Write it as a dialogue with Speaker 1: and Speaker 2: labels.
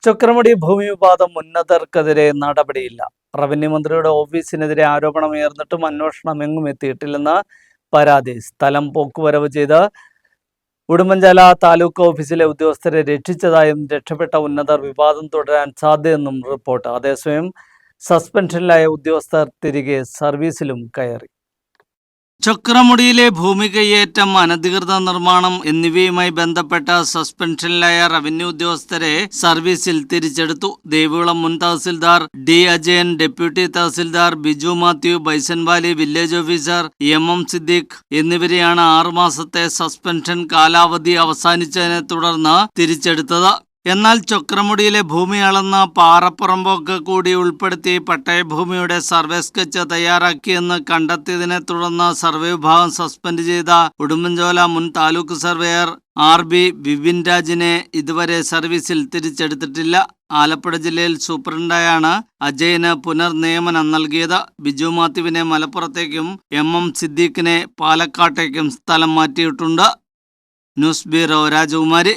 Speaker 1: ചക്രമുടി ഭൂമി വിവാദം ഉന്നതർക്കെതിരെ നടപടിയില്ല. റവന്യൂ മന്ത്രിയുടെ ഓഫീസിനെതിരെ ആരോപണമുയർന്നിട്ടും അന്വേഷണം എങ്ങും എത്തിയിട്ടില്ലെന്ന് പരാതി. സ്ഥലം പോക്കുവരവ് ചെയ്ത് ഉടുമ്പൻചോല താലൂക്ക് ഓഫീസിലെ ഉദ്യോഗസ്ഥരെ രക്ഷിച്ചതായും രക്ഷപ്പെട്ട ഉന്നതർ വിവാദം തുടരാൻ സാധ്യതയെന്നും റിപ്പോർട്ട്. അതേസമയം സസ്പെൻഷനിലായ ഉദ്യോഗസ്ഥർ തിരികെ സർവീസിലും കയറി. ചക്രമുടിയിലെ ഭൂമി കയ്യേറ്റം, അനധികൃത നിർമ്മാണം എന്നിവയുമായി ബന്ധപ്പെട്ട സസ്പെൻഷനിലായ റവന്യൂ ഉദ്യോഗസ്ഥരെ സർവീസിൽ തിരിച്ചെടുത്തു. ദേവികുളം മുൻ tahsildar D Ajayan, deputy tahsildar Biju Mathew, Bison Valley village officer M Siddique എന്നിവരെയാണ് 6 മാസത്തെ സസ്പെൻഷൻ കാലാവധി അവസാനിച്ചതിനെ തുടർന്ന് തിരിച്ചെടുത്തത്. എന്നാൽ ചക്രമുടിയിലെ ഭൂമി അളന്ന് പാറപ്പുറമ്പോക്ക് കൂടി ഉൾപ്പെടുത്തി പട്ടയഭൂമിയുടെ സർവേ സ്കെച്ച് തയ്യാറാക്കിയെന്ന് കണ്ടെത്തിയതിനെ തുടർന്ന് സർവേ വിഭാഗം സസ്പെൻഡ് ചെയ്ത ഉടുമ്പൻചോല മുൻ താലൂക്ക് സർവേയർ RB വിപിൻ രാജിനെ ഇതുവരെ സർവീസിൽ തിരിച്ചെടുത്തിട്ടില്ല. ആലപ്പുഴ ജില്ലയിൽ സൂപ്രണ്ടായാണ് അജയന് പുനർനിയമനം നൽകിയത്. ബിജു മാത്യുവിനെ മലപ്പുറത്തേക്കും എം സിദ്ദീഖിനെ പാലക്കാട്ടേക്കും സ്ഥലം മാറ്റിയിട്ടുണ്ട്. ന്യൂസ് ബ്യൂറോ, രാജകുമാരി.